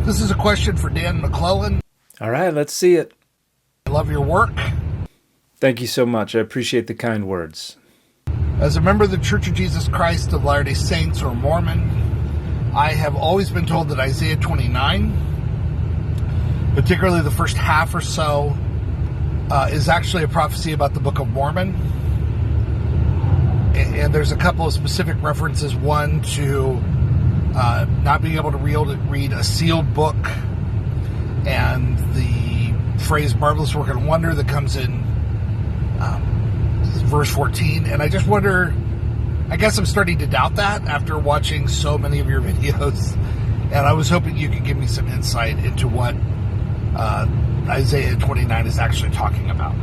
This is a question for Dan McClellan. All right, let's see it. I love your work. Thank you so much. I appreciate the kind words. As a member of the Church of Jesus Christ of Latter-day Saints, or Mormon, I have always been told that Isaiah 29, particularly the first half or so, is actually a prophecy about the Book of Mormon. And there's a couple of specific references. One to not being able to read a sealed book, and the phrase marvelous work and wonder that comes in verse 14. And I just wonder, I guess I'm starting to doubt that after watching so many of your videos. And I was hoping you could give me some insight into what Isaiah 29 is actually talking about.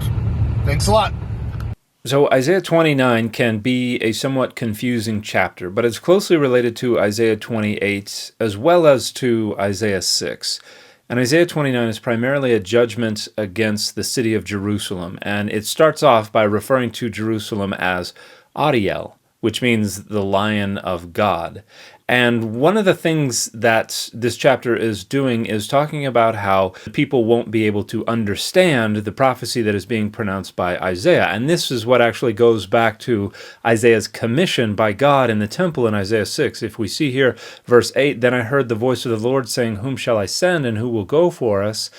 Thanks a lot. So Isaiah 29 can be a somewhat confusing chapter, but it's closely related to Isaiah 28 as well as to Isaiah 6. And Isaiah 29 is primarily a judgment against the city of Jerusalem, and it starts off by referring to Jerusalem as Ariel, which means the Lion of God. And one of the things that this chapter is doing is talking about how people won't be able to understand the prophecy that is being pronounced by Isaiah. And this is what actually goes back to Isaiah's commission by God in the temple in Isaiah 6. If we see here, verse 8, "Then I heard the voice of the Lord saying, 'Whom shall I send, and who will go for us?'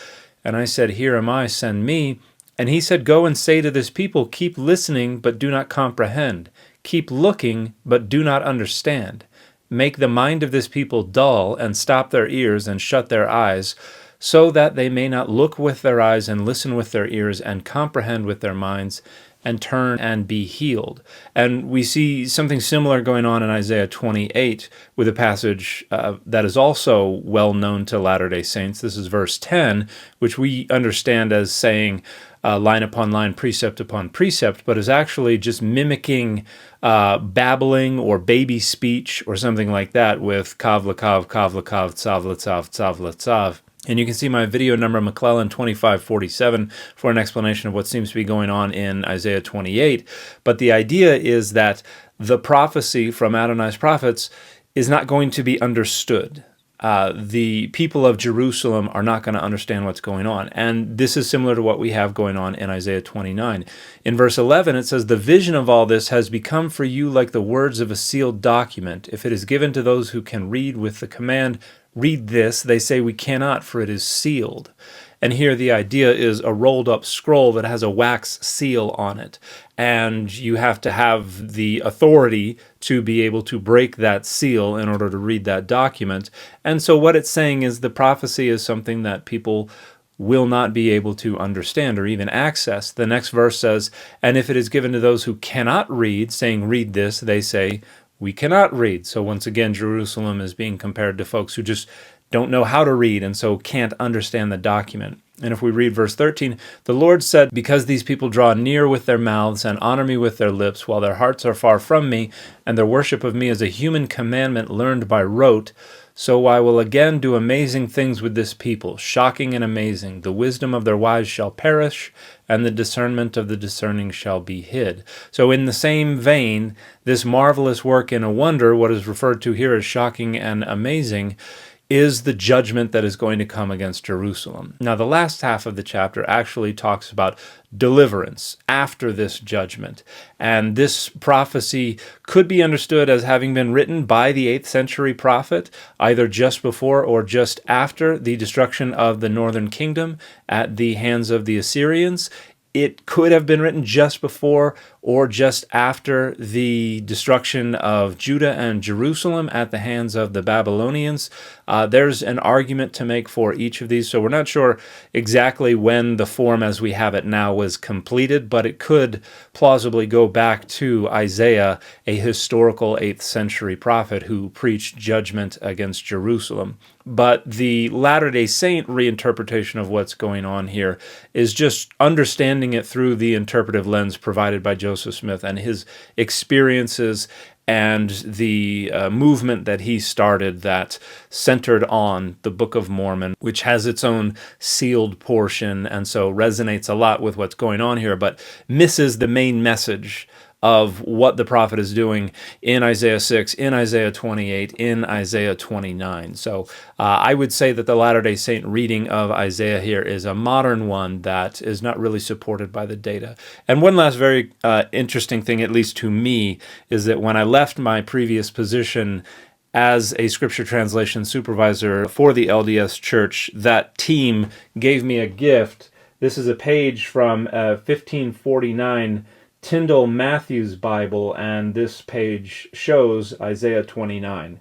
And I said, 'Here am I, send me.' And he said, 'Go and say to this people, keep listening, but do not comprehend. Keep looking, but do not understand. Make the mind of this people dull, and stop their ears, and shut their eyes, so that they may not look with their eyes, and listen with their ears, and comprehend with their minds, and turn and be healed.'" And we see something similar going on in Isaiah 28 with a passage that is also well known to Latter-day Saints. This is verse 10, which we understand as saying line upon line, precept upon precept, but is actually just mimicking babbling or baby speech or something like that with kav lakav, tzav latzav, tzav latzav. And you can see my video number, McClellan 2547, for an explanation of what seems to be going on in Isaiah 28. But the idea is that the prophecy from Adonai's prophets is not going to be understood. The people of Jerusalem are not going to understand what's going on. And this is similar to what we have going on in Isaiah 29. In verse 11, it says, "The vision of all this has become for you like the words of a sealed document. If it is given to those who can read with the command, 'Read this,' they say, 'We cannot, for it is sealed.'" And here the idea is a rolled up scroll that has a wax seal on it. And you have to have the authority to be able to break that seal in order to read that document. And so what it's saying is the prophecy is something that people will not be able to understand or even access. The next verse says, "And if it is given to those who cannot read, saying, 'Read this,' they say, 'We cannot read.'" So once again, Jerusalem is being compared to folks who just don't know how to read and so can't understand the document. And if we read verse 13, "The Lord said, because these people draw near with their mouths and honor me with their lips, while their hearts are far from me, and their worship of me is a human commandment learned by rote, so I will again do amazing things with this people, shocking and amazing. The wisdom of their wise shall perish, and the discernment of the discerning shall be hid." So in the same vein, this marvelous work and a wonder, what is referred to here as shocking and amazing, is the judgment that is going to come against Jerusalem. Now, the last half of the chapter actually talks about deliverance after this judgment. And this prophecy could be understood as having been written by the 8th century prophet, either just before or just after the destruction of the northern kingdom at the hands of the Assyrians. It could have been written just before or just after the destruction of Judah and Jerusalem at the hands of the Babylonians. There's an argument to make for each of these, so we're not sure exactly when the form as we have it now was completed, but it could plausibly go back to Isaiah, a historical 8th century prophet who preached judgment against Jerusalem. But the Latter-day Saint reinterpretation of what's going on here is just understanding it through the interpretive lens provided by Joseph Smith and his experiences and the movement that he started that centered on the Book of Mormon, which has its own sealed portion and so resonates a lot with what's going on here, but misses the main message of what the prophet is doing in Isaiah 6, in Isaiah 28, in Isaiah 29. So I would say that the Latter-day Saint reading of Isaiah here is a modern one that is not really supported by the data. And one last very interesting thing, at least to me, is that when I left my previous position as a scripture translation supervisor for the LDS Church, that team gave me a gift. This is a page from 1549 Tyndale Matthews Bible, and this page shows Isaiah 29.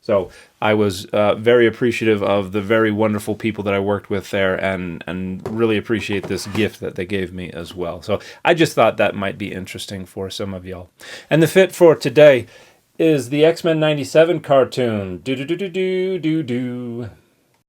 So I was very appreciative of the very wonderful people that I worked with there, and really appreciate this gift that they gave me as well. So I just thought that might be interesting for some of y'all. And the fit for today is the X-Men 97 cartoon. Do-do-do-do-do-do-do.